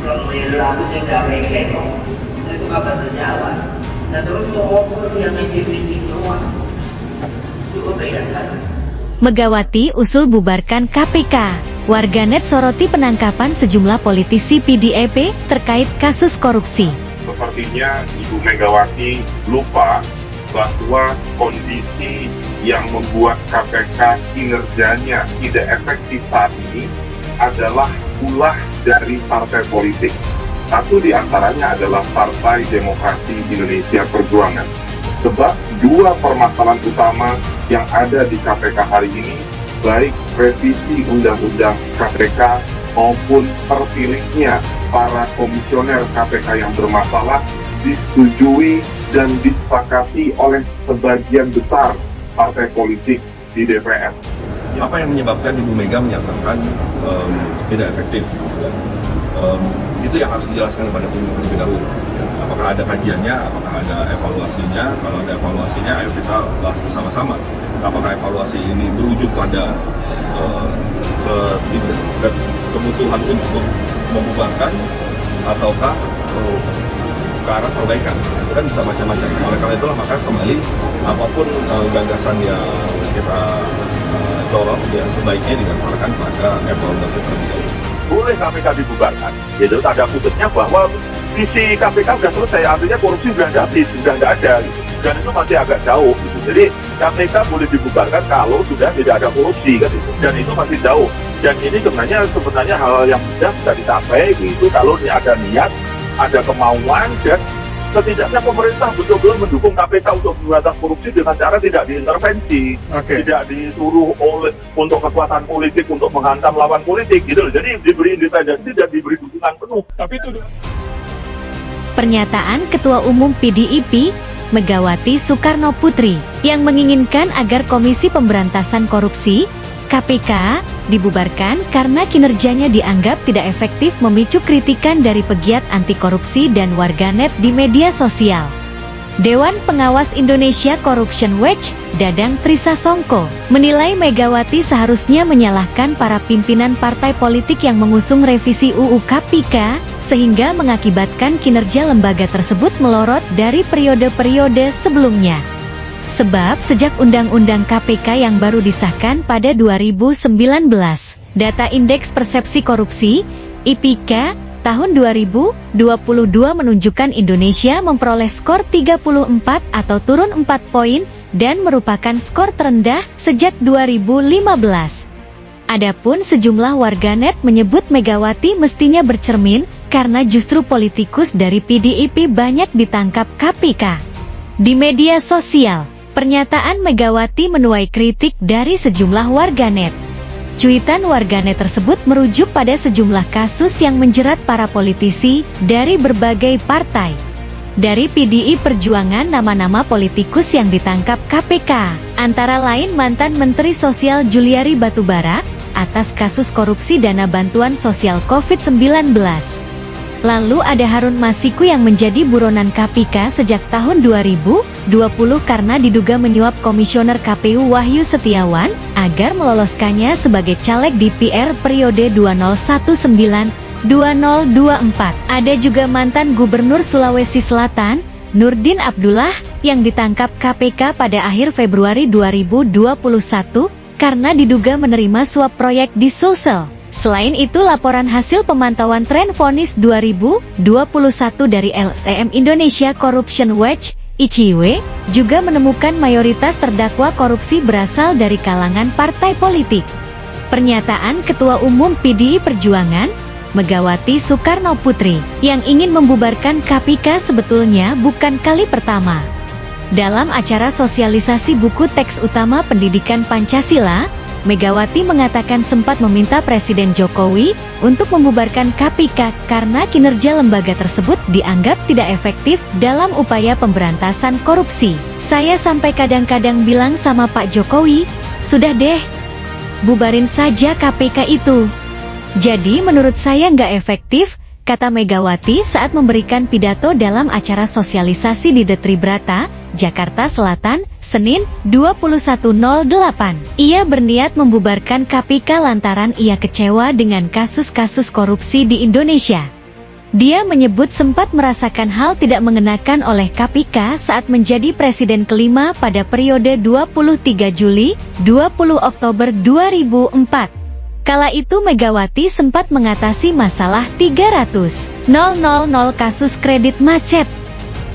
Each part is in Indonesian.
Aku sih nggak mikir kok. Saya suka bahasa Jawa. Nah terus tuh opo dia meeting doang. Coba bayangkan. Megawati usul bubarkan KPK. Warganet soroti penangkapan sejumlah politisi PDIP terkait kasus korupsi. Sepertinya Ibu Megawati lupa bahwa kondisi yang membuat KPK kinerjanya tidak efektif saat ini adalah ulah dari partai politik. Satu di antaranya adalah Partai Demokrasi Indonesia Perjuangan. Sebab dua permasalahan utama yang ada di KPK hari ini, baik revisi Undang-Undang KPK maupun terpilihnya para komisioner KPK yang bermasalah, disetujui dan disepakati oleh sebagian besar partai politik di DPR. Apa yang menyebabkan Ibu Mega menyatakan tidak efektif? Itu yang harus dijelaskan kepada publik terlebih dahulu. Apakah ada kajiannya? Apakah ada evaluasinya? Kalau ada evaluasinya, ayo kita bahas bersama-sama. Apakah evaluasi ini berujung pada kebutuhan untuk membubarkan ataukah ke arah perbaikan? Itu kan bisa macam-macam. Oleh karena itulah maka kembali apapun gagasan yang kita dorong ya sebaiknya didasarkan pada evaluasi terlebih dahulu. Boleh KPK dibubarkan, gitu. Tanda kutipnya bahwa visi KPK sudah selesai, artinya korupsi sudah habis, sudah nggak ada, dan itu masih agak jauh. Gitu. Jadi KPK boleh dibubarkan kalau sudah tidak ada korupsi, kan itu. Dan itu masih jauh. Dan ini sebenarnya hal yang sudah bisa dicapai, gitu. Kalau ada niat, ada kemauan, dan setidaknya pemerintah betul-betul mendukung KPK untuk memberantas korupsi dengan cara tidak diintervensi, tidak disuruh untuk kekuatan politik untuk menghantam lawan politik, gitu loh. Jadi diberi independensi dan diberi dukungan penuh. Tapi itu Pernyataan Ketua Umum PDIP, Megawati Soekarno Putri, yang menginginkan agar Komisi Pemberantasan Korupsi KPK dibubarkan karena kinerjanya dianggap tidak efektif, memicu kritikan dari pegiat anti korupsi dan warganet di media sosial. Dewan Pengawas Indonesia Corruption Watch, Dadang Trisasongko, menilai Megawati seharusnya menyalahkan para pimpinan partai politik yang mengusung revisi UU KPK, sehingga mengakibatkan kinerja lembaga tersebut melorot dari periode-periode sebelumnya. Sebab sejak Undang-Undang KPK yang baru disahkan pada 2019, data Indeks Persepsi Korupsi, IPK, tahun 2022 menunjukkan Indonesia memperoleh skor 34 atau turun 4 poin, dan merupakan skor terendah sejak 2015. Adapun sejumlah warganet menyebut Megawati mestinya bercermin, karena justru politikus dari PDIP banyak ditangkap KPK. Di media sosial, pernyataan Megawati menuai kritik dari sejumlah warganet. Cuitan warganet tersebut merujuk pada sejumlah kasus yang menjerat para politisi dari berbagai partai. Dari PDI Perjuangan, nama-nama politikus yang ditangkap KPK, antara lain mantan Menteri Sosial Juliari Batubara, atas kasus korupsi dana bantuan sosial COVID-19. Lalu ada Harun Masiku yang menjadi buronan KPK sejak tahun 2020 karena diduga menyuap Komisioner KPU Wahyu Setiawan agar meloloskannya sebagai caleg DPR periode 2019-2024. Ada juga mantan Gubernur Sulawesi Selatan, Nurdin Abdullah, yang ditangkap KPK pada akhir Februari 2021 karena diduga menerima suap proyek di Sulsel. Selain itu, laporan hasil pemantauan tren vonis 2021 dari LSM Indonesia Corruption Watch, ICW, juga menemukan mayoritas terdakwa korupsi berasal dari kalangan partai politik. Pernyataan Ketua Umum PDI Perjuangan, Megawati Soekarno Putri, yang ingin membubarkan KPK sebetulnya bukan kali pertama. Dalam acara sosialisasi buku teks utama pendidikan Pancasila, Megawati mengatakan sempat meminta Presiden Jokowi untuk membubarkan KPK karena kinerja lembaga tersebut dianggap tidak efektif dalam upaya pemberantasan korupsi. Saya sampai kadang-kadang bilang sama Pak Jokowi, sudah deh, bubarin saja KPK itu. Jadi menurut saya nggak efektif, kata Megawati saat memberikan pidato dalam acara sosialisasi di Detribrata, Jakarta Selatan, Senin, 21.08. Ia berniat membubarkan KPK lantaran ia kecewa dengan kasus-kasus korupsi di Indonesia. Dia menyebut sempat merasakan hal tidak mengenakan oleh KPK saat menjadi presiden kelima pada periode 23 Juli, 20 Oktober 2004. Kala itu Megawati sempat mengatasi masalah 300.000 kasus kredit macet.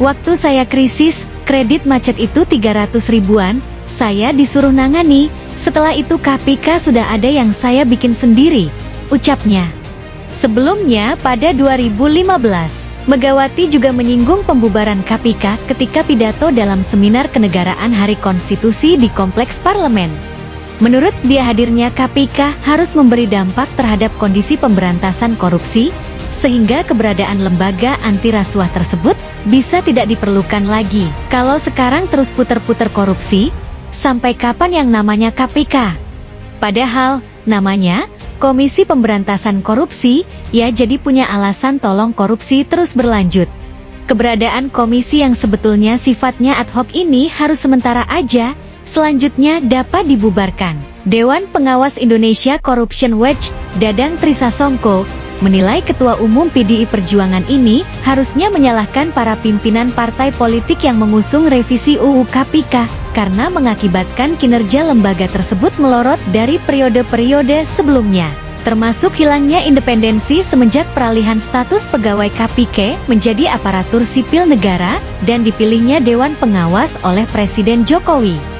Waktu saya krisis, kredit macet itu 300 ribuan, saya disuruh nangani, setelah itu KPK sudah ada yang saya bikin sendiri, ucapnya. Sebelumnya, pada 2015, Megawati juga menyinggung pembubaran KPK ketika pidato dalam seminar kenegaraan Hari Konstitusi di Kompleks Parlemen. Menurut dia, hadirnya KPK harus memberi dampak terhadap kondisi pemberantasan korupsi, sehingga keberadaan lembaga anti rasuah tersebut bisa tidak diperlukan lagi. Kalau sekarang terus puter-puter korupsi, sampai kapan yang namanya KPK? Padahal, namanya Komisi Pemberantasan Korupsi, ya jadi punya alasan tolong korupsi terus berlanjut. Keberadaan komisi yang sebetulnya sifatnya ad hoc ini harus sementara aja, selanjutnya dapat dibubarkan. Dewan Pengawas Indonesia Corruption Watch, Dadang Trisasongko, menilai Ketua Umum PDI Perjuangan ini harusnya menyalahkan para pimpinan partai politik yang mengusung revisi UU KPK, karena mengakibatkan kinerja lembaga tersebut melorot dari periode-periode sebelumnya, termasuk hilangnya independensi semenjak peralihan status pegawai KPK menjadi aparatur sipil negara, dan dipilihnya Dewan Pengawas oleh Presiden Jokowi.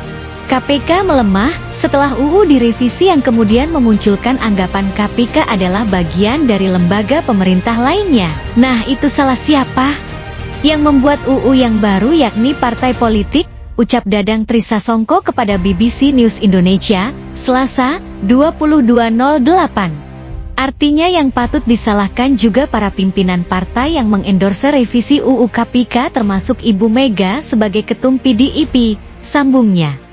KPK melemah setelah UU direvisi yang kemudian memunculkan anggapan KPK adalah bagian dari lembaga pemerintah lainnya. Nah, itu salah siapa? Yang membuat UU yang baru yakni partai politik, ucap Dadang Trisasongko kepada BBC News Indonesia, Selasa, 22.08. Artinya yang patut disalahkan juga para pimpinan partai yang mengendorse revisi UU KPK termasuk Ibu Mega sebagai ketum PDIP, sambungnya.